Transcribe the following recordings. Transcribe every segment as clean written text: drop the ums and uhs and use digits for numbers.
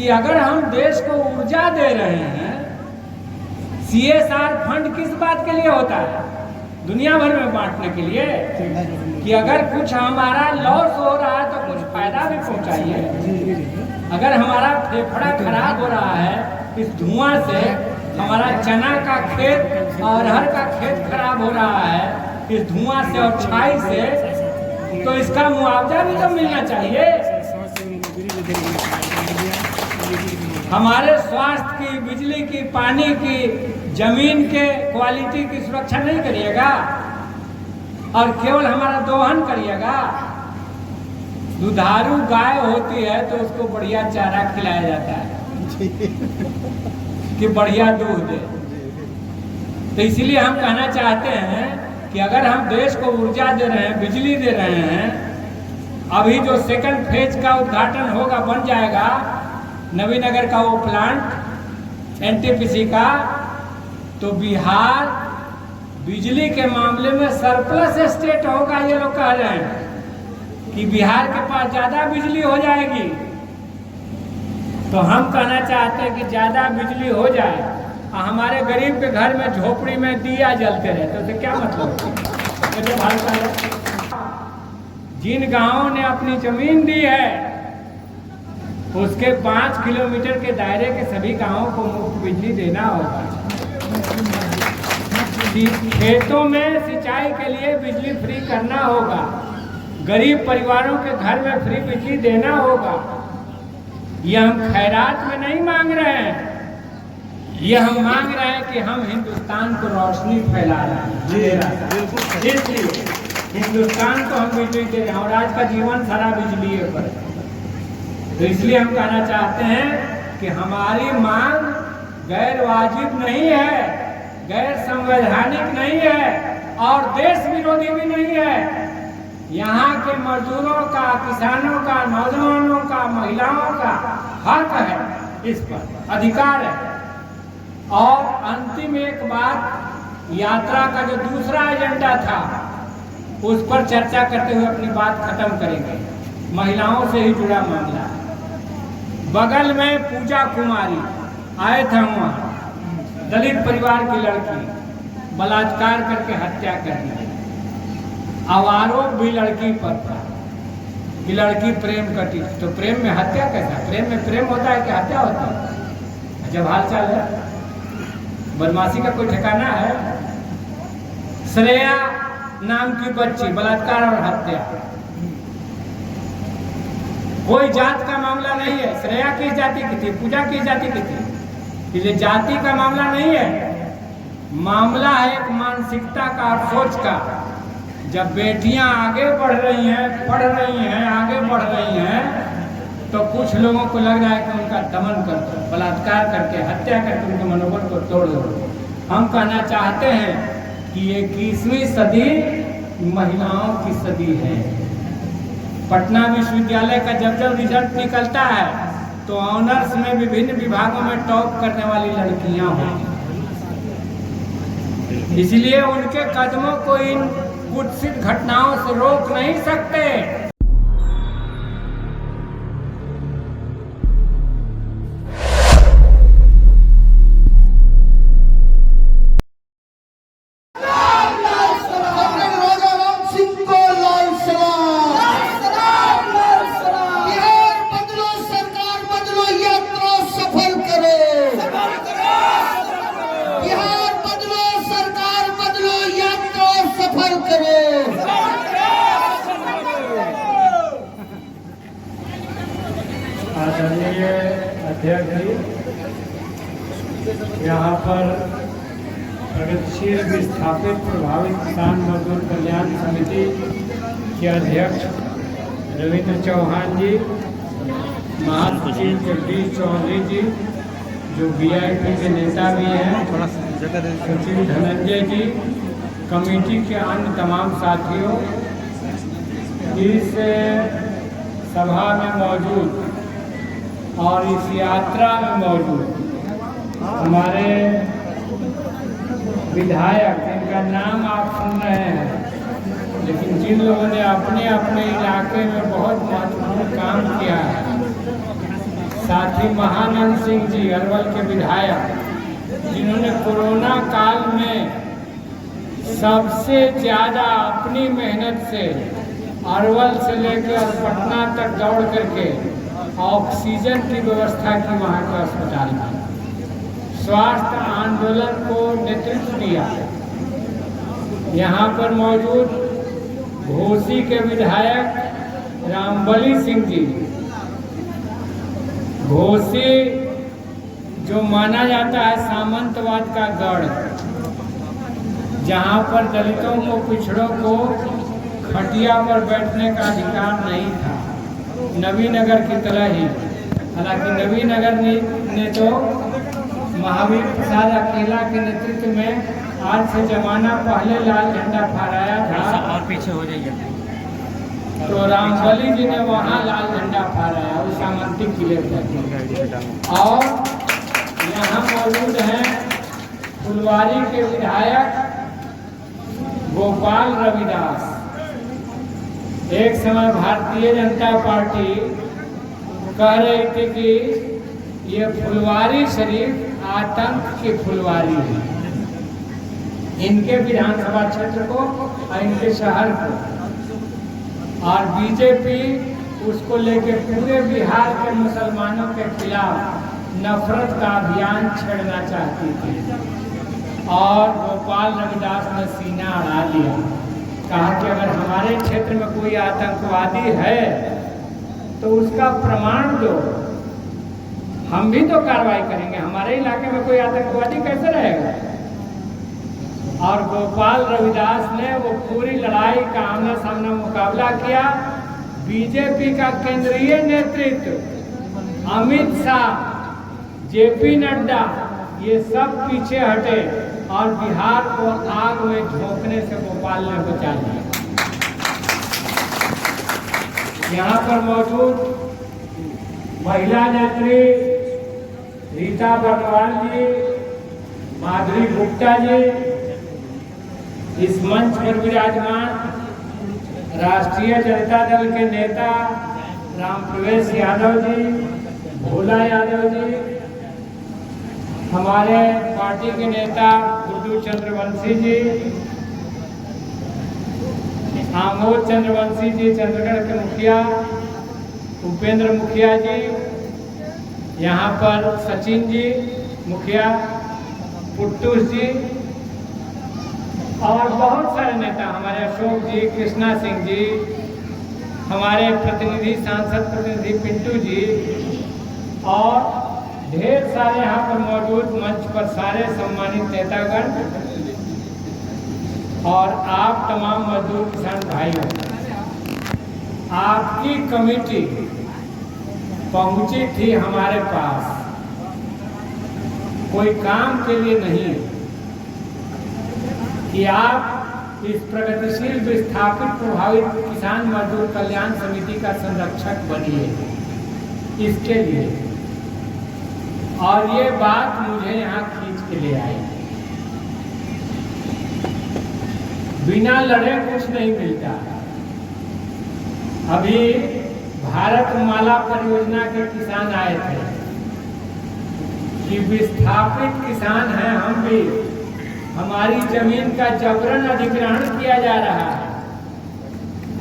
कि अगर हम देश को ऊर्जा दे रहे हैं, CSR फंड किस बात के लिए होता है? दुनिया भर में बांटने के लिए, कि अगर कुछ हमारा लॉस हो रहा है तो कुछ फायदा भी पहुंचाइए। अगर हमारा फेफड़ा खराब हो रहा है इस धुआं से, हमारा चना का खेत और अरहर का खेत खराब हो रहा है इस धुआं से और छाई से, तो इसका मुआवजा भी तो मिलना चाहिए। हमारे स्वास्थ्य की, बिजली की, पानी की, जमीन के क्वालिटी की सुरक्षा नहीं करिएगा और केवल हमारा दोहन करिएगा। दुधारू गाय होती है तो उसको बढ़िया चारा खिलाया जाता है कि बढ़िया दूध दे। तो इसलिए हम कहना चाहते हैं कि अगर हम देश को ऊर्जा दे रहे हैं, बिजली दे रहे हैं, अभी जो सेकंड फेज का उद्घाटन होगा, बन जाएगा नवीनगर का वो प्लांट NTPC का, तो बिहार बिजली के मामले में सरप्लस स्टेट होगा। ये लोग कह रहे हैं कि बिहार के पास ज्यादा बिजली हो जाएगी। तो हम कहना चाहते हैं कि ज्यादा बिजली हो जाए और हमारे गरीब के घर में झोपड़ी में दिया जलते रहे, तो क्या मतलब? ये तो भाजपा है। जिन गांवों ने अपनी जमीन दी है उसके 5 किलोमीटर के दायरे के सभी गांवों को मुफ्त बिजली देना होगा। खेतों में सिंचाई के लिए बिजली फ्री करना होगा। गरीब परिवारों के घर में फ्री बिजली देना होगा। ये हम खैरात में नहीं मांग रहे हैं, ये हम मांग रहे हैं कि हम हिंदुस्तान को रोशनी फैला रहे हैं। इसलिए हिंदुस्तान को हम बिजली दे रहे हैं और आज का जीवन सारा बिजली पर है। तो इसलिए हम कहना चाहते हैं कि हमारी मांग गैर वाजिब नहीं है, गैर संवैधानिक नहीं है और देश विरोधी भी नहीं है। यहाँ के मजदूरों का, किसानों का, नौजवानों का, महिलाओं का हक है, इस पर अधिकार है। और अंतिम एक बात, यात्रा का जो दूसरा एजेंडा था उस पर चर्चा करते हुए अपनी बात खत्म करेंगे। महिलाओं से ही जुड़ा मामला। बगल में पूजा कुमारी आए थे, वहाँ दलित परिवार की लड़की बलात्कार करके हत्या कर दी। अब आरोप भी लड़की पर था कि लड़की प्रेम करती थी। तो प्रेम में हत्या कैसा? प्रेम में प्रेम होता है कि हत्या होती है? जब हालचाल है, बदमाशी का कोई ठिकाना है? श्रेया नाम की बच्ची, बलात्कार और हत्या, कोई जात का मामला नहीं है। श्रेया किस जाति की थी? पूजा किस जाति की थी? इसलिए जाति का मामला नहीं है, मामला है एक मानसिकता का और सोच का। जब बेटियां आगे बढ़ रही हैं, पढ़ रही हैं, आगे बढ़ रही हैं, तो कुछ लोगों को लग रहा है कि उनका दमन कर दो, बलात्कार करके, हत्या करके उनके मनोबल को तोड़ दो। हम कहना चाहते हैं कि 21वीं सदी महिलाओं की सदी है। पटना विश्वविद्यालय का जब रिजल्ट निकलता है तो ऑनर्स में विभिन्न विभागों में टॉप करने वाली लड़कियां होती हैं। इसलिए उनके कदमों को इन कुत्सित घटनाओं से रोक नहीं सकते। आदरणीय अध्यक्ष जी, यहाँ पर प्रगतिशील विस्थापित प्रभावित किसान मजदूर कल्याण समिति के अध्यक्ष रविंद्र चौहान जी, महासचिव जगदीश चौधरी जी जो VIP के नेता भी हैं, सचिव धनंजय जी, कमेटी के अन्य तमाम साथियों, इस सभा में मौजूद और इस यात्रा में मौजूद हमारे विधायक, जिनका नाम आप सुन रहे हैं, लेकिन जिन लोगों ने अपने अपने इलाके में बहुत महत्वपूर्ण काम किया है, साथी महानंद सिंह जी अरवल के विधायक, जिन्होंने कोरोना काल में सबसे ज़्यादा अपनी मेहनत से अरवल से लेकर पटना तक दौड़ करके ऑक्सीजन की व्यवस्था की वहाँ के अस्पताल में, स्वास्थ्य आंदोलन को नेतृत्व दिया। यहाँ पर मौजूद घोसी के विधायक रामबली सिंह जी, घोसी जो माना जाता है सामंतवाद का गढ़, जहाँ पर दलितों को, पिछड़ों को खटिया पर बैठने का अधिकार नहीं था, नवीनगर की तरह ही। हालांकि नवीनगर ने तो महावीर प्रसाद अकेला के नेतृत्व में आज से जमाना पहले लाल झंडा फहराया था, और पीछे हो जाइए। तो रामबली जी ने वहाँ लाल झंडा फहराया उस सामंती किले पर। और यहाँ मौजूद हैं फुलवारी के विधायक गोपाल रविदास। एक समय भारतीय जनता पार्टी कह रही थी कि ये फुलवारी शरीफ आतंक की फुलवारी है, इनके विधानसभा क्षेत्र को और इनके शहर को। और बीजेपी उसको लेकर पूरे बिहार के मुसलमानों के खिलाफ नफरत का अभियान छेड़ना चाहती थी। और गोपाल रविदास ने सीना अड़ा लिया, कहा कि अगर हमारे क्षेत्र में कोई आतंकवादी है तो उसका प्रमाण दो, हम भी तो कार्रवाई करेंगे। हमारे इलाके में कोई आतंकवादी कैसे रहेगा? और गोपाल रविदास ने वो पूरी लड़ाई का आमना सामना मुकाबला किया। बीजेपी का केंद्रीय नेतृत्व अमित शाह, जेपी नड्डा, ये सब पीछे हटे और बिहार को आग में झोंकने से गोपाल ने बचा लिया। यहाँ पर मौजूद महिला नेत्री रीता बर्नवाल जी, माधुरी गुप्ता जी, इस मंच पर विराजमान राष्ट्रीय जनता दल के नेता राम प्रवेश यादव जी, भोला यादव जी, हमारे पार्टी के नेता गुड्डू चंद्रवंशी जी, आमोद चंद्रवंशी जी, चंद्रगढ़ के मुखिया उपेंद्र मुखिया जी, यहाँ पर सचिन जी मुखिया, पुट्टूस जी और बहुत सारे नेता, हमारे अशोक जी, कृष्णा सिंह जी, हमारे प्रतिनिधि सांसद प्रतिनिधि पिंटू जी और ढेर सारे यहाँ पर मौजूद मंच पर सारे सम्मानित नेतागण और आप तमाम मजदूर किसान भाइयों, आपकी कमेटी पहुंची थी हमारे पास कोई काम के लिए नहीं कि आप इस प्रगतिशील विस्थापित प्रभावित किसान मजदूर कल्याण समिति का संरक्षक बनिए, इसके लिए। और ये बात मुझे यहाँ खींच के ले आई। बिना लड़े कुछ नहीं मिलता। अभी भारत माला परियोजना के किसान आए थे कि विस्थापित किसान हैं हम भी, हमारी जमीन का जबरन अधिग्रहण किया जा रहा है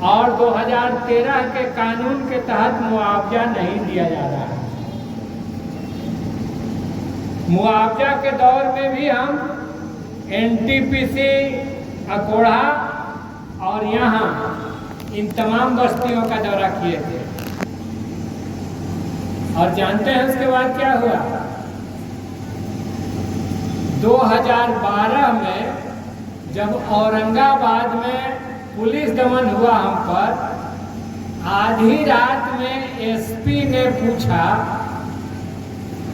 और 2013 के कानून के तहत मुआवजा नहीं दिया जा रहा है। मुआवजा के दौर में भी हम एनटीपीसी, अकोढ़ा और यहाँ इन तमाम बस्तियों का दौरा किए थे। और जानते हैं उसके बाद क्या हुआ? 2012 में जब औरंगाबाद में पुलिस दमन हुआ हम पर, आधी रात में एसपी ने पूछा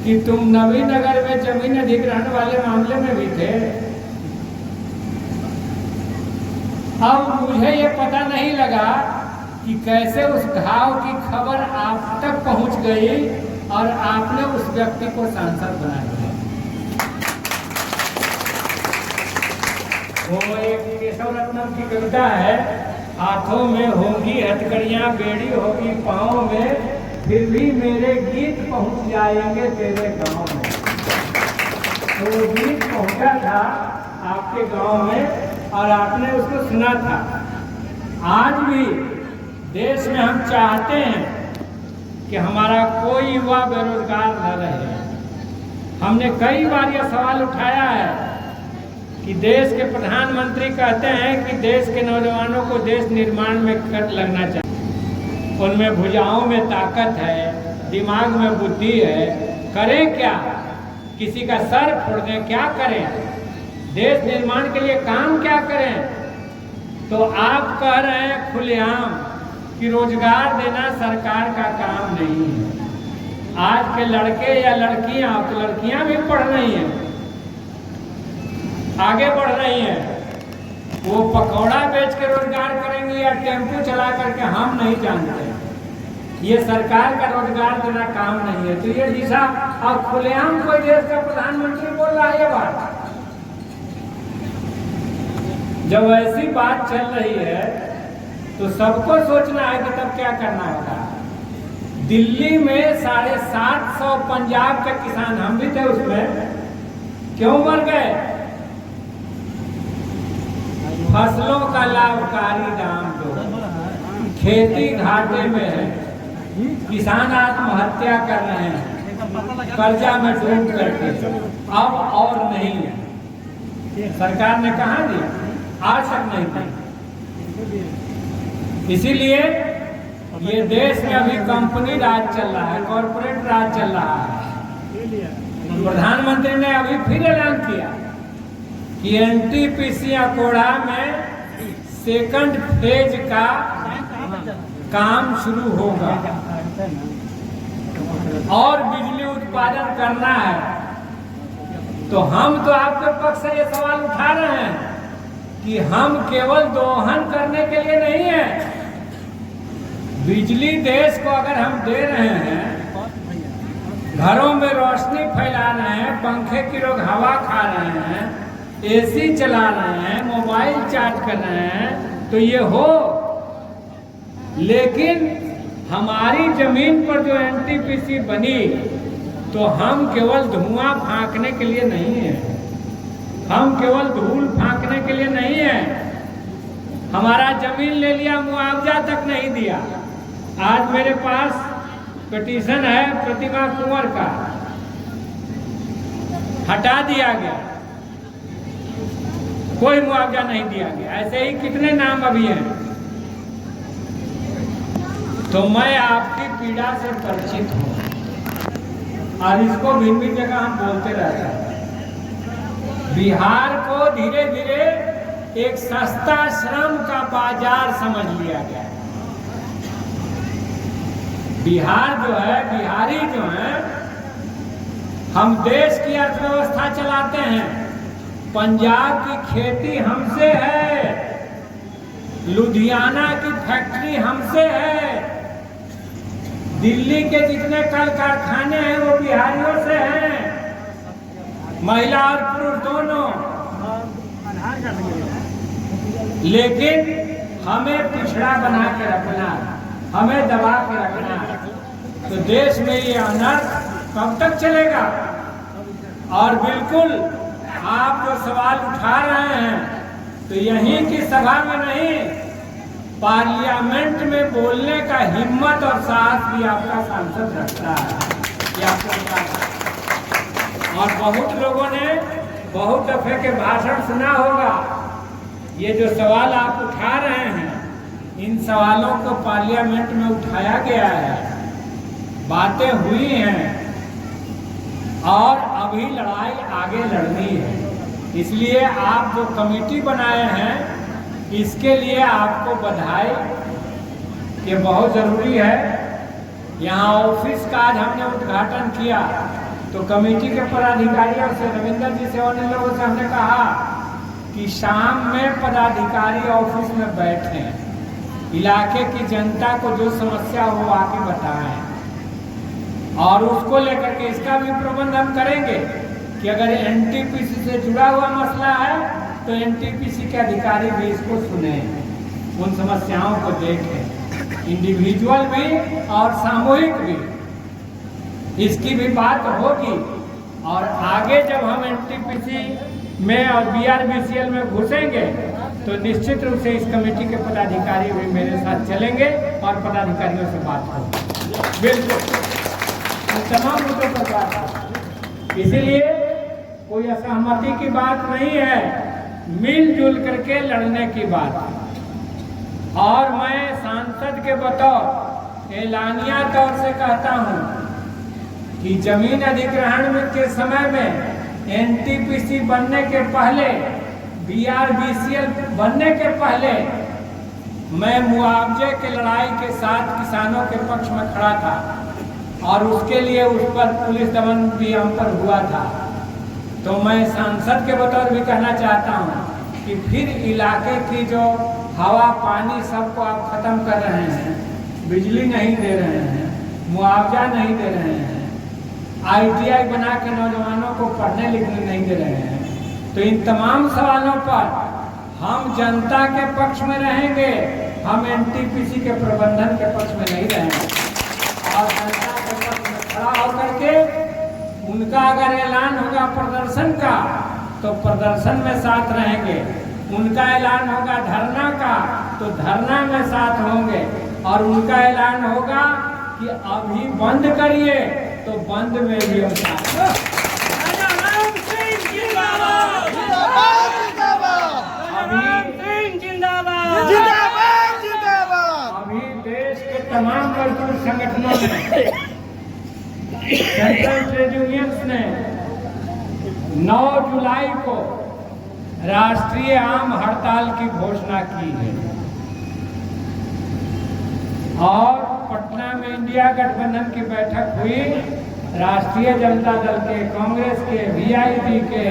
कि तुम नवीनगर में जमीन अधिग्रहण वाले मामले में भी थे। अब मुझे ये पता नहीं लगा कि कैसे उस घाव की खबर आप तक पहुंच गई और आपने उस व्यक्ति को सांसद बना दिया। वो एक केशव रत्नम की कविता है, हाथों में होंगी हथकड़ियां, बेड़ी होगी पाँव में, फिर भी मेरे गीत पहुंच जाएंगे तेरे गांव में। तो वो गीत पहुंचा था आपके गांव में और आपने उसको सुना था। आज भी देश में हम चाहते हैं कि हमारा कोई युवा बेरोजगार न रहे। हमने कई बार यह सवाल उठाया है कि देश के प्रधानमंत्री कहते हैं कि देश के नौजवानों को देश निर्माण में कट लगना चाहिए, उनमें भुजाओं में ताकत है, दिमाग में बुद्धि है, करें क्या? किसी का सर फोड़ दें, क्या करें? देश निर्माण के लिए काम क्या करें? तो आप कह रहे हैं खुलेआम कि रोजगार देना सरकार का काम नहीं है। आज के लड़के या लड़कियां, तो लड़कियां भी पढ़ रही हैं, आगे बढ़ रही हैं, वो पकौड़ा बेच के रोजगार करेंगी या टेम्पो चला करके, हम नहीं जानते। ये सरकार का रोजगार देना काम नहीं है। तो ये दिशा अब खुलेआम कोई देश का प्रधानमंत्री बोल रहा है ये बात। जब ऐसी बात चल रही है तो सबको सोचना है कि तब क्या करना होगा। दिल्ली में 750 पंजाब के किसान, हम भी थे उसमें, क्यों मर गए? फसलों का लाभकारी दाम दो, खेती घाटे में है, किसान आत्महत्या कर रहे हैं, कर्जा में डूब करके, अब और नहीं है। सरकार ने कहा दिया, आज तक नहीं दी। इसीलिए ये देश में अभी कंपनी राज चल रहा है, कॉर्पोरेट राज चल रहा है। प्रधानमंत्री ने अभी फिर ऐलान किया कि एनटीपीसी अकोड़ा में सेकंड फेज का काम शुरू होगा और बिजली उत्पादन करना है। तो हम तो आपके पक्ष से ये सवाल उठा रहे हैं कि हम केवल दोहन करने के लिए नहीं है। बिजली देश को अगर हम दे रहे हैं, घरों में रोशनी फैला रहे हैं, पंखे की लोग हवा खा रहे हैं, एसी चला रहे हैं, मोबाइल चार्ज कर रहे हैं, तो ये हो। लेकिन हमारी जमीन पर जो एनटीपीसी बनी, तो हम केवल धुआं फांकने के लिए नहीं है, हम केवल धूल फांकने के लिए नहीं है। हमारा जमीन ले लिया, मुआवजा तक नहीं दिया। आज मेरे पास पिटीशन है प्रतिमा कुंवर का, हटा दिया गया, कोई मुआवजा नहीं दिया गया। ऐसे ही कितने नाम अभी हैं। तो मैं आपकी पीड़ा से परिचित हूं और इसको भिन्न भिन्न जगह हम बोलते रहते हैं। बिहार को धीरे धीरे एक सस्ता श्रम का बाजार समझ लिया गया है। बिहार जो है, बिहारी जो है, हम देश की अर्थव्यवस्था चलाते हैं। पंजाब की खेती हमसे है, लुधियाना की फैक्ट्री हमसे है, दिल्ली के जितने कल कारखाने हैं वो बिहारियों से हैं, महिला और पुरुष दोनों। लेकिन हमें पिछड़ा बना के रखना, हमें दबा के रखना, तो देश में ये अनर्थ कब तक चलेगा? और बिल्कुल आप जो सवाल उठा रहे हैं, तो यहीं की सभा में नहीं, पार्लियामेंट में बोलने का हिम्मत और साहस भी आपका सांसद रखता है, ये आपको पता है। और बहुत लोगों ने बहुत दफे के भाषण सुना होगा। ये जो सवाल आप उठा रहे हैं, इन सवालों को पार्लियामेंट में उठाया गया है, बातें हुई हैं और अभी लड़ाई आगे लड़नी है। इसलिए आप जो कमेटी बनाए हैं, इसके लिए आपको बधाई, ये बहुत ज़रूरी है। यहाँ ऑफिस का आज हमने उद्घाटन किया, तो कमेटी के पदाधिकारियों से, रविंदर जी से और इन लोगों से हमने कहा कि शाम में पदाधिकारी ऑफिस में बैठें, इलाके की जनता को जो समस्या हो आके बताएं, और उसको लेकर के इसका भी प्रबंध हम करेंगे कि अगर एनटीपीसी से जुड़ा हुआ मसला है तो एनटीपीसी के अधिकारी भी इसको सुने, उन समस्याओं को देखें। इंडिविजुअल भी और सामूहिक भी, इसकी भी बात होगी। और आगे जब हम एनटीपीसी में और बीआरबीसीएल में घुसेंगे तो निश्चित रूप से इस कमेटी के पदाधिकारी भी मेरे साथ चलेंगे और पदाधिकारियों से बात होगी, बिल्कुल तमाम मुद्दों पर बात होगी। इसीलिए कोई असहमति की बात नहीं है, मिलजुल करके लड़ने की बात है। और मैं सांसद के बतौर एलानिया तौर से कहता हूं कि जमीन अधिग्रहण में के समय में एनटीपीसी बनने के पहले, बीआरबीसीएल बनने के पहले मैं मुआवजे के लड़ाई के साथ किसानों के पक्ष में खड़ा था और उसके लिए उस पर पुलिस दमन भी हम पर हुआ था। तो मैं सांसद के बतौर भी कहना चाहता हूं कि फिर इलाके की जो हवा पानी सबको आप खत्म कर रहे हैं, बिजली नहीं दे रहे हैं, मुआवजा नहीं दे रहे हैं, आईटीआई बना के नौजवानों को पढ़ने लिखने नहीं दे रहे हैं, तो इन तमाम सवालों पर हम जनता के पक्ष में रहेंगे, हम एनटीपीसी के प्रबंधन के पक्ष में नहीं रहेंगे। और जनता के पक्ष में खड़ा होकर के उनका अगर ऐलान होगा प्रदर्शन का तो प्रदर्शन में साथ रहेंगे, उनका ऐलान होगा धरना का तो धरना में साथ होंगे, और उनका ऐलान होगा कि अभी बंद करिए तो बंद में भी हम साथ। अभी देश के तमाम मजदूर संगठनों में, सेंट्रल ट्रेड यूनियंस ने 9 जुलाई को राष्ट्रीय आम हड़ताल की घोषणा की है। और पटना में इंडिया गठबंधन की बैठक हुई, राष्ट्रीय जनता दल के, कांग्रेस के, वीआईपी के,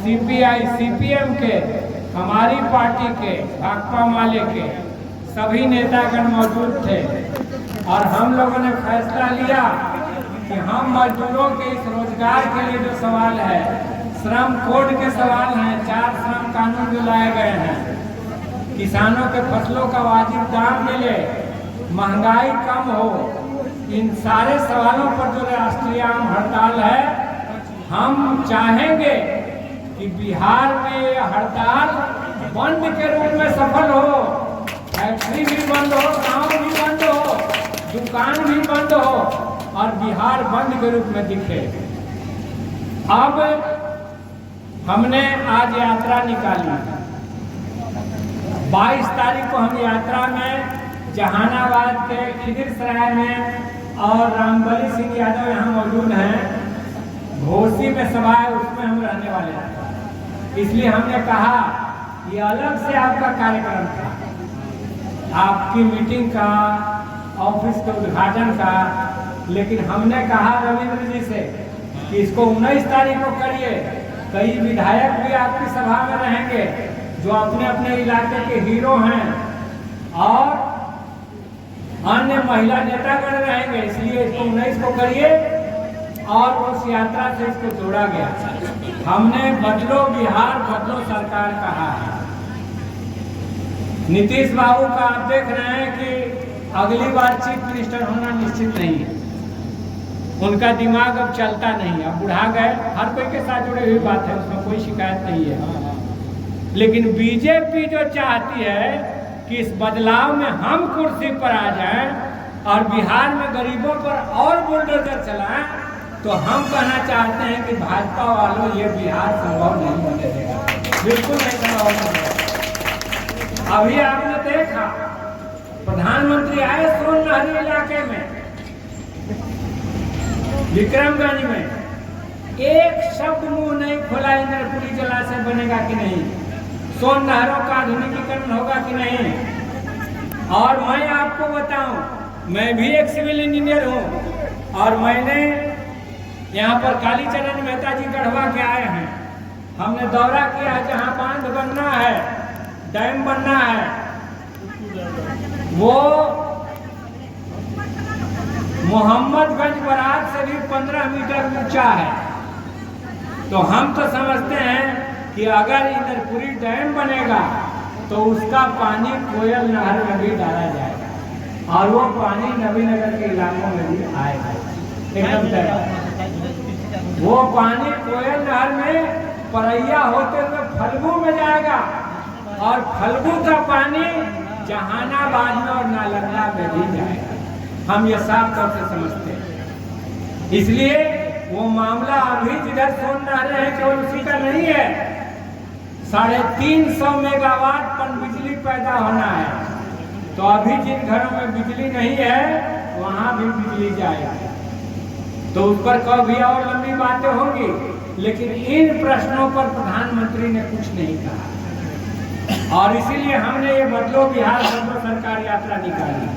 सीपीआई सीपीएम के, हमारी पार्टी के, भाकपा माले के सभी नेतागण मौजूद थे। और हम लोगों ने फैसला लिया कि हम मजदूरों के इस रोजगार के लिए जो सवाल है, श्रम कोड के सवाल हैं, 4 श्रम कानून जो लाए गए हैं, किसानों के फसलों का वाजिब दाम मिले, महंगाई कम हो, इन सारे सवालों पर जो राष्ट्रीय आम हड़ताल है, हम चाहेंगे कि बिहार में यह हड़ताल बंद के रूप में सफल हो, फैक्ट्री भी बंद हो, गांव भी बंद हो, दुकान भी बंद हो और बिहार बंद के रूप में दिखे। अब हमने आज यात्रा निकाली, 22 तारीख को हम यात्रा में जहानाबाद के खिदिरसराय में, और रामबली सिंह यादव यहाँ मौजूद हैं, घोसी में सभा है, उसमें हम रहने वाले हैं। इसलिए हमने कहा कि अलग से आपका कार्यक्रम था, आपकी मीटिंग का, ऑफिस के उद्घाटन का, लेकिन हमने कहा रविंद्र जी से कि इसको 19 तारीख को करिए। कई विधायक भी आपकी सभा में रहेंगे जो अपने अपने इलाके के हीरो हैं, और अन्य महिला नेतागण रहेंगे, इसलिए इसको 19 को करिए। और उस यात्रा से इसको जोड़ा गया। हमने बदलो बिहार बदलो सरकार कहा है। नीतीश बाबू का आप देख रहे हैं कि अगली बार चीफ मिनिस्टर होना निश्चित नहीं है, उनका दिमाग अब चलता नहीं, अब बुढ़ा गए। हर कोई के साथ जुड़ी हुई बात है, उसमें कोई शिकायत नहीं है। लेकिन बीजेपी जो चाहती है कि इस बदलाव में हम कुर्सी पर आ जाएं और बिहार में गरीबों पर और बुलडोजर चलाएं, तो हम कहना चाहते हैं कि भाजपा वालों ये बिहार संभव नहीं होने देगा, बिल्कुल नहीं संभव होने देगा। अभी आपने देखा प्रधानमंत्री आए सोननहरी इलाके में, विक्रमगंज में, एक शब्द मुंह नहीं खोला इंद्रपुरी जलाशय बनेगा कि नहीं, सोननहरों का आधुनिकीकरण होगा कि नहीं। और मैं आपको बताऊं, मैं भी एक सिविल इंजीनियर हूं और मैंने यहाँ पर कालीचरण मेहता जी गढ़वा के आए हैं, हमने दौरा किया है, जहाँ बांध बनना है, डैम बनना है, वो मोहम्मदगंज बराज से भी 15 मीटर ऊंचा है। तो हम तो समझते हैं कि अगर इंद्रपुरी डैम बनेगा तो उसका पानी कोयल नहर में भी डाला जाएगा। और वो पानी नबीनगर के इलाकों में भी आएगा एकदम तय। वो पानी कोयल नहर में परैया होते हुए फल्गु में जाएगा और फल्गु का पानी जहानाबाद में और नालंदा में भी जाएगा। हम ये साफ तौर से समझते हैं। इसलिए वो मामला अभी जिधर सुन रहे हैं केवल उसी का नहीं है। 350 मेगावाट पर बिजली पैदा होना है, तो अभी जिन घरों में बिजली नहीं है वहां भी बिजली जाएगी। तो उस पर कभी और लंबी बातें होंगी, लेकिन इन प्रश्नों पर प्रधानमंत्री ने कुछ नहीं कहा और इसीलिए हमने ये बदलो बिहार बदलो सरकार यात्रा निकाली।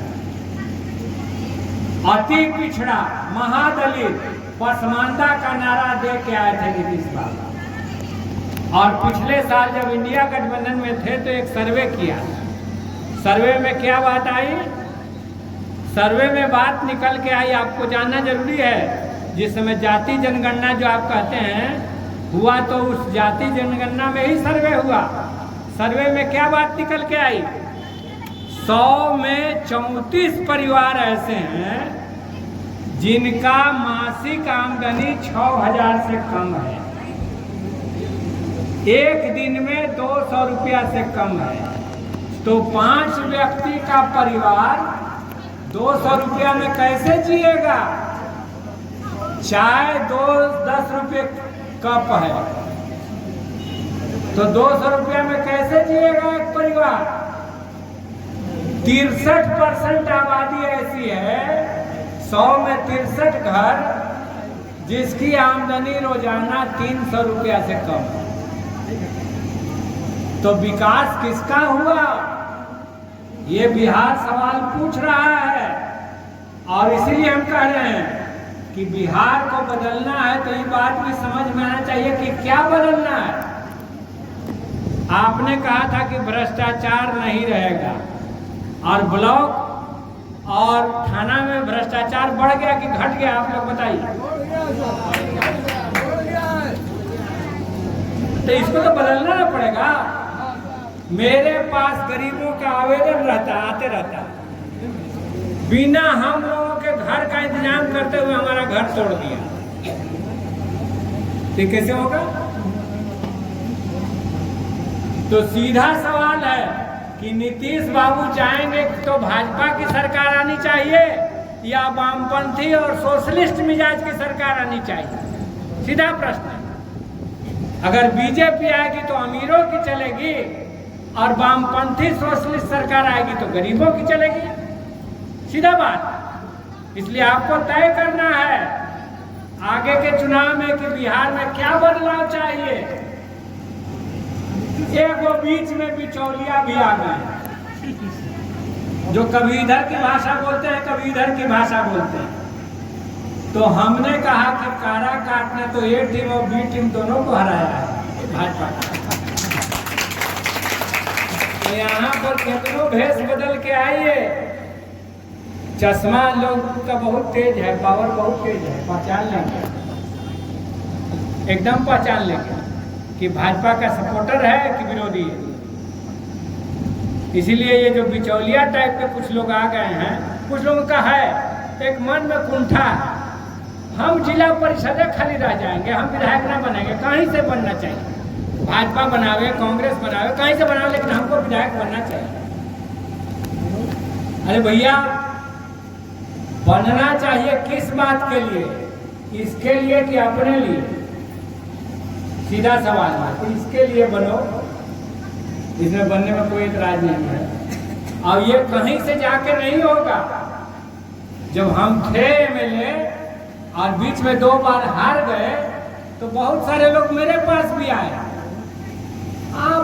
अति पिछड़ा, महादलित, पसमानदा का नारा दे के आए थे नीतीश बाबू। और पिछले साल जब इंडिया गठबंधन में थे तो एक सर्वे किया। सर्वे में क्या बात आई? सर्वे में बात निकल के आई, आपको जानना जरूरी है। जिस समय जाति जनगणना जो आप कहते हैं हुआ, तो उस जाति जनगणना में ही सर्वे हुआ। सर्वे में क्या बात निकल के आई? 100 में 34 परिवार ऐसे हैं जिनका मासिक आमदनी 6,000 से कम है, एक दिन में 200 रुपया से कम है। तो 5 व्यक्ति का परिवार 200 रुपया में कैसे जिएगा? चाय 10 रुपये कप है, तो 200 रुपया में कैसे जिएगा एक परिवार? 63% आबादी ऐसी है, 100 में 63 घर, जिसकी आमदनी रोजाना 300 रुपया से कम है। तो विकास किसका हुआ? ये बिहार सवाल पूछ रहा है। और इसीलिए हम कह रहे हैं कि बिहार को बदलना है तो ये बात भी समझ में आना चाहिए कि क्या बदलना है। आपने कहा था कि भ्रष्टाचार नहीं रहेगा, और ब्लॉक और थाना में भ्रष्टाचार बढ़ गया कि घट गया? आप लोग बताइए। तो इसको तो बदलना ना पड़ेगा। मेरे पास गरीबों का आवेदन आते रहता, बिना हम लोगों के घर का इंतजाम करते हुए हमारा घर तोड़ दिया। तो कैसे होगा? तो सीधा सवाल है कि नीतीश बाबू चाहेंगे तो भाजपा की सरकार आनी चाहिए या वामपंथी और सोशलिस्ट मिजाज की सरकार आनी चाहिए? सीधा प्रश्न है। अगर बीजेपी आएगी तो अमीरों की चलेगी और वामपंथी सोशलिस्ट सरकार आएगी तो गरीबों की चलेगी। सीधा बात। इसलिए आपको तय करना है आगे के चुनाव में कि बिहार में क्या बदलाव चाहिए। एक वो बीच में बिचौलिया भी आ गए जो कभी इधर की भाषा बोलते हैं कभी इधर की भाषा बोलते हैं। तो हमने कहा कि कारा काट ने तो ए टीम और बी टीम दोनों को हराया है भाजपा। तो यहाँ पर कितनों भेष बदल के आइए। चश्मा लोग का बहुत तेज है, पावर बहुत तेज है, पहचान लेंगे, एकदम पहचान लेंगे कि भाजपा का सपोर्टर है कि विरोधी है। इसीलिए ये जो बिचौलिया टाइप के कुछ लोग आ गए हैं, कुछ लोगों का है एक मन में कुंठा, हम जिला परिषद खाली रह जाएंगे, हम विधायक ना बनेंगे। कहीं से बनना चाहिए, भाजपा बनावे, कांग्रेस बनावे, कहीं से बनावे, लेकिन हमको विधायक बनना चाहिए। अरे भैया, बनना चाहिए किस बात के लिए? इसके लिए कि अपने लिए? सीधा सवाल है। इसके लिए बनो, इसमें बनने में कोई इतराज नहीं है। और ये कहीं से जाके नहीं होगा। जब हम थे एमएलए और बीच में 2 बार हार गए तो बहुत सारे लोग मेरे पास भी आए, आप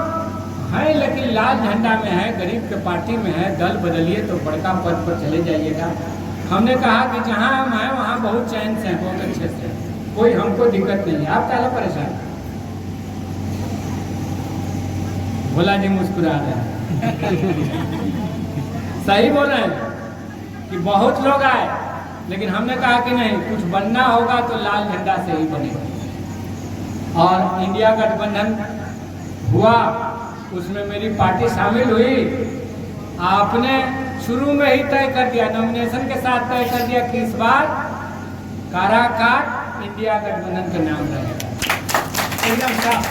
हैं लेकिन लाल झंडा में है, गरीब के पार्टी में है, दल बदलिए तो बड़का पद पर चले जाइएगा। हमने कहा कि जहां हम हैं वहां बहुत चैन से हैं, बहुत अच्छे से, कोई हमको दिक्कत नहीं है, आप क्या परेशान? भोला जी मुस्कुरा रहे हैं। सही बोल रहे हैं कि बहुत लोग आए, लेकिन हमने कहा कि नहीं, कुछ बनना होगा तो लाल झंडा से ही बनेगा। और इंडिया गठबंधन हुआ, उसमें मेरी पार्टी शामिल हुई। आपने शुरू में ही तय कर दिया, नॉमिनेशन के साथ तय कर दिया कि इस बार काराकाट इंडिया गठबंधन का नाम रहेगा, एकदम साफ।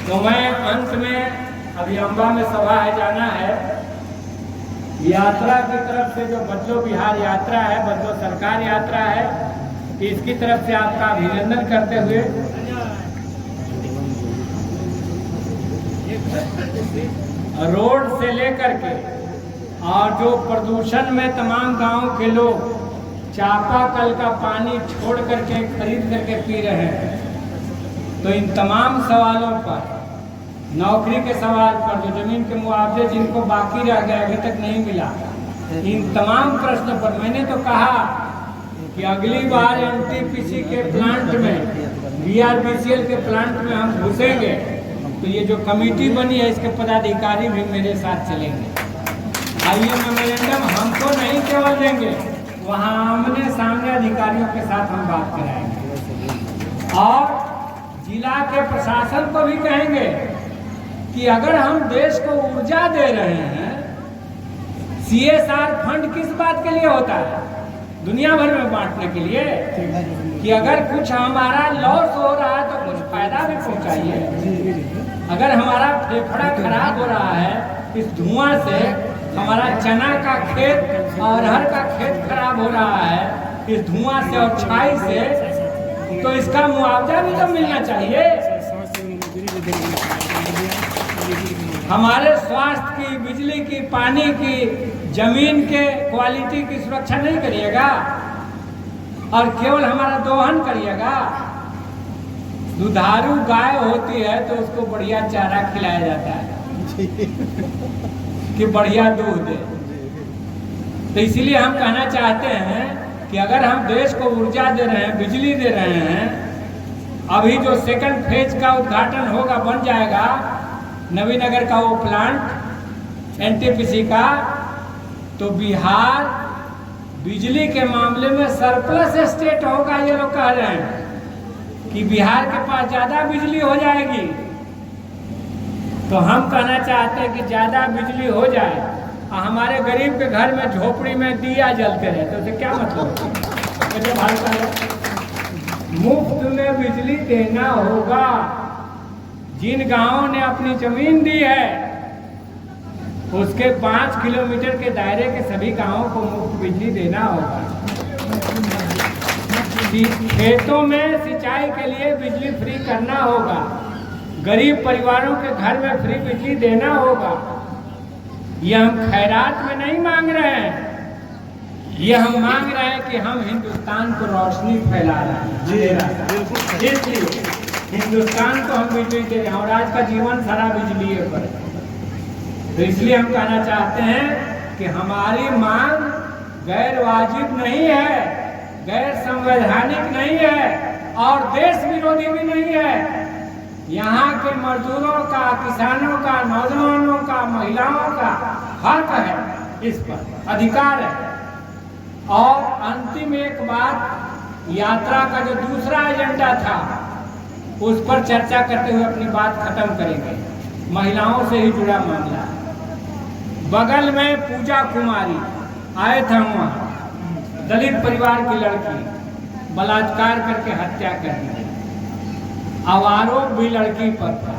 तो मैं अंत में, अभी अम्बा में सभा है, जाना है, यात्रा की तरफ से जो बदलो बिहार यात्रा है, बदलो सरकार यात्रा है, इसकी तरफ से आपका अभिनंदन करते हुए रोड से लेकर के और जो प्रदूषण में तमाम गांव के लोग चापाकल का पानी छोड़ करके खरीद करके पी रहे हैं, तो इन तमाम सवालों पर, नौकरी के सवाल पर, जो जमीन के मुआवजे जिनको बाकी रह गए अभी तक नहीं मिला, इन तमाम प्रश्नों पर मैंने तो कहा कि अगली बार एनटीपीसी के प्लांट में, बीआरबीसीएल के प्लांट में हम घुसेंगे तो ये जो कमेटी बनी है इसके पदाधिकारी भी मेरे साथ चलेंगे। आइए मेमोरेंडम हमको नहीं केवल देंगे, वहाँ आमने सामने अधिकारियों के साथ हम बात कराएंगे और जिला के प्रशासन को भी कहेंगे कि अगर हम देश को ऊर्जा दे रहे हैं, सीएसआर फंड किस बात के लिए होता है? दुनिया भर में बांटने के लिए, कि अगर कुछ हमारा लॉस हो रहा है तो कुछ फायदा भी पहुंचाइए। अगर हमारा फेफड़ा खराब हो रहा है इस धुआं से, हमारा चना का खेत और अरहर का खेत खराब हो रहा है इस धुआं से और छाई से, तो इसका मुआवजा भी तो मिलना चाहिए। हमारे स्वास्थ्य की, बिजली की, पानी की, जमीन के क्वालिटी की सुरक्षा नहीं करिएगा और केवल हमारा दोहन करिएगा। दुधारू गाय होती है तो उसको बढ़िया चारा खिलाया जाता है कि बढ़िया दूध दे। तो इसलिए हम कहना चाहते हैं कि अगर हम देश को ऊर्जा दे रहे हैं, बिजली दे रहे हैं, अभी जो सेकंड फेज का उद्घाटन होगा, बन जाएगा नवीनगर का वो प्लांट एनटीपीसी का, तो बिहार बिजली के मामले में सरप्लस स्टेट होगा। ये लोग कह रहे हैं कि बिहार के पास ज्यादा बिजली हो जाएगी, तो हम कहना चाहते हैं कि ज्यादा बिजली हो जाए और हमारे गरीब के घर में झोपड़ी में दिया जलते रहे, तो क्या मतलब? मुफ्त में बिजली देना होगा। जिन गांवों ने अपनी जमीन दी है उसके 5 किलोमीटर के दायरे के सभी गांवों को मुफ्त बिजली देना होगा। खेतों में सिंचाई के लिए बिजली फ्री करना होगा। गरीब परिवारों के घर में फ्री बिजली देना होगा। ये हम खैरात में नहीं मांग रहे हैं, ये हम मांग रहे हैं कि हम हिंदुस्तान को रोशनी फैला रहे हैं। इसलिए हिंदुस्तान को हम बिजली दे रहे हैं और आज का जीवन सारा बिजली पर है। तो इसलिए हम कहना चाहते हैं कि हमारी मांग गैर वाजिब नहीं है, गैर संवैधानिक नहीं है और देश विरोधी भी नहीं है। यहाँ के मजदूरों का, किसानों का, नौजवानों का, महिलाओं का हक है, इस पर अधिकार है। और अंतिम एक बात, यात्रा का जो दूसरा एजेंडा था उस पर चर्चा करते हुए अपनी बात खत्म करेंगे। महिलाओं से ही जुड़ा मामला, बगल में पूजा कुमारी आए थे, वहाँ दलित परिवार की लड़की बलात्कार करके हत्या कर दी। अब आरोप भी लड़की पर था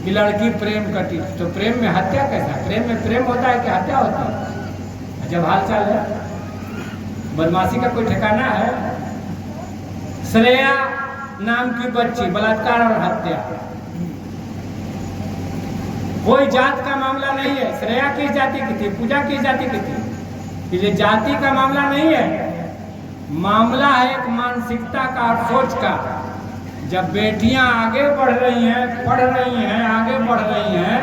कि लड़की प्रेम करती थी। तो प्रेम में हत्या कैसा? प्रेम में प्रेम होता है कि हत्या होती है? जब हालचाल है, बदमाशी का कोई ठिकाना है? श्रेया नाम की बच्ची, बलात्कार और हत्या, कोई जात का मामला नहीं है। श्रेया किस जाति की थी? पूजा किस जाति की थी? ये जाति का मामला नहीं है, मामला है एक मानसिकता का और सोच का। जब बेटियां आगे बढ़ रही हैं, पढ़ रही हैं, आगे बढ़ रही हैं,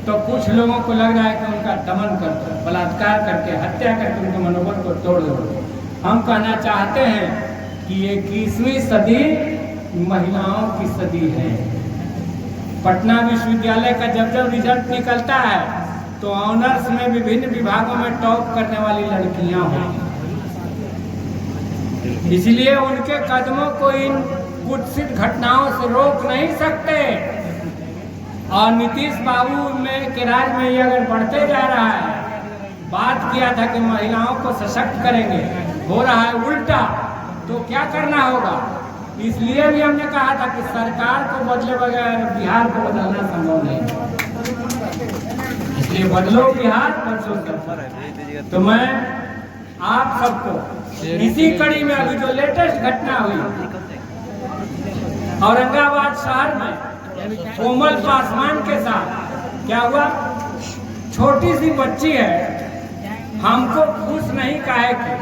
तो कुछ लोगों को लग रहा है कि उनका दमन कर दो, बलात्कार करके, हत्या करके उनके मनोबल को तोड़ दो। हम कहना चाहते हैं कि ये 21वीं सदी महिलाओं की सदी है। पटना विश्वविद्यालय का जब रिजल्ट निकलता है तो ऑनर्स में विभिन्न विभागों में टॉप करने वाली लड़कियां होंगी। इसलिए उनके कदमों को इन कुत्सित घटनाओं से रोक नहीं सकते। और नीतीश बाबू में के राज में ये अगर बढ़ते जा रहा है बात किया था कि महिलाओं को सशक्त करेंगे, हो रहा है उल्टा। तो क्या करना होगा? इसलिए भी हमने कहा था कि सरकार को बदले बगैर बिहार को बदलना संभव नहीं, इसलिए बदलो बिहार, बदलो सरकार। तो मैं आप सबको इसी कड़ी में अभी जो लेटेस्ट घटना हुई औरंगाबाद शहर में कोमल पासवान के साथ क्या हुआ, छोटी सी बच्ची है, हमको खुश नहीं काहे कि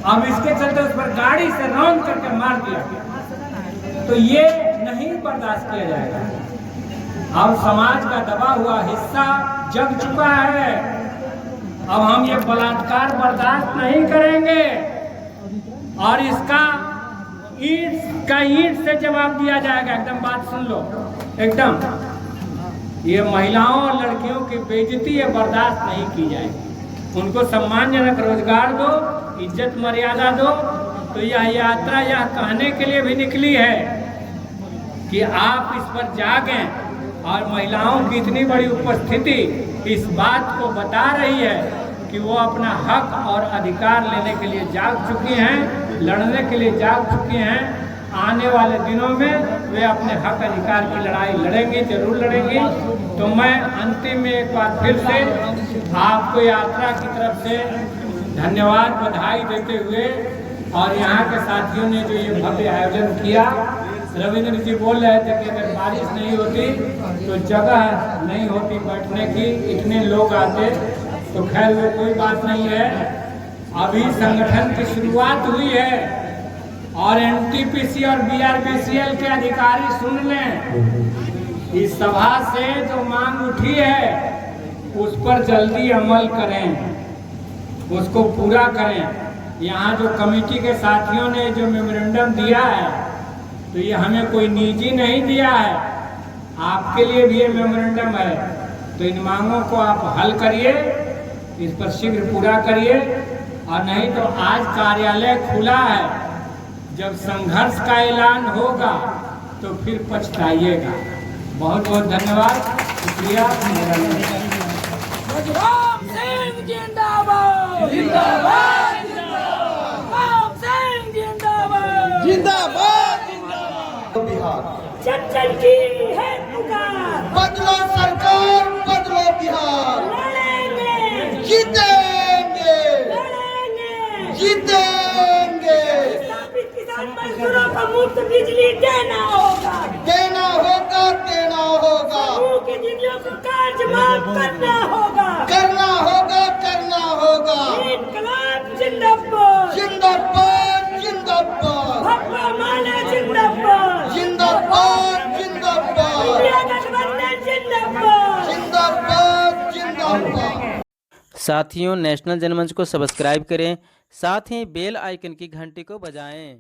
अब इसके चलते उस पर गाड़ी से रौंद करके मार दिया। तो ये नहीं बर्दाश्त किया जाएगा। अब समाज का दबा हुआ हिस्सा जग चुका है, अब हम ये बलात्कार बर्दाश्त नहीं करेंगे और इसका ईंट से जवाब दिया जाएगा। एकदम बात सुन लो, एकदम ये महिलाओं और लड़कियों की बेइज्जती है, बर्दाश्त नहीं की जाएगी। उनको सम्मानजनक रोजगार दो, इज्जत मर्यादा दो। तो यह यात्रा यह कहने के लिए भी निकली है कि आप इस पर जागें और महिलाओं की इतनी बड़ी उपस्थिति इस बात को बता रही है कि वो अपना हक और अधिकार लेने के लिए जाग चुकी हैं, लड़ने के लिए जाग चुकी हैं। आने वाले दिनों में वे अपने हक अधिकार की लड़ाई लड़ेंगी, जरूर लड़ेंगी। तो मैं अंतिम में एक बार फिर से आपको यात्रा की तरफ से धन्यवाद, बधाई देते हुए और यहाँ के साथियों ने जो ये भव्य आयोजन किया, रविंद्र जी बोल रहे थे कि अगर बारिश नहीं होती तो जगह नहीं होती बैठने की, इतने लोग आते। तो खैर वो कोई बात नहीं है, अभी संगठन की शुरुआत हुई है और एनटीपीसी और बीआरबीसीएल के अधिकारी सुन लें, इस सभा से जो मांग उठी है उस पर जल्दी अमल करें, उसको पूरा करें। यहाँ जो कमेटी के साथियों ने जो मेमोरेंडम दिया है तो ये हमें कोई निजी नहीं दिया है, आपके लिए भी ये मेमोरेंडम है। तो इन मांगों को आप हल करिए, इस पर शीघ्र पूरा करिए, और नहीं तो आज कार्यालय खुला है, जब संघर्ष का ऐलान होगा तो फिर पछताइएगा। बहुत बहुत धन्यवाद, शुक्रिया। राम सिंह जिंदाबाद, जिंदाबाद, राम सिंह जिंदाबाद, जिंदाबाद, बिहार चंचल की है पुकार, बदलो सरकार, बदलो बिहार, लड़ेंगे, जीतेंगे, लड़ेंगे, जीतेंगे। स्थापित किसान मजदूरों को मुफ्त बिजली देना होगा, देना होगा, देना होगा, समूह की जिंदगियों को कर्ज माफ करना होगा, करना होगा, करना होगा। इनकलाब जिंदाबाद, जिंदाबाद, जिंदाबाद, भगवा माला जिंदाबाद, जिंदाबाद, जिंदाबाद, इंडिया गठबंधन जिंदाबाद, जिंदाबाद, जिंदाबाद। साथियों, नेशनल जनमंच को सब्सक्राइब करें, साथ ही बेल आइकन की घंटी को बजाएं।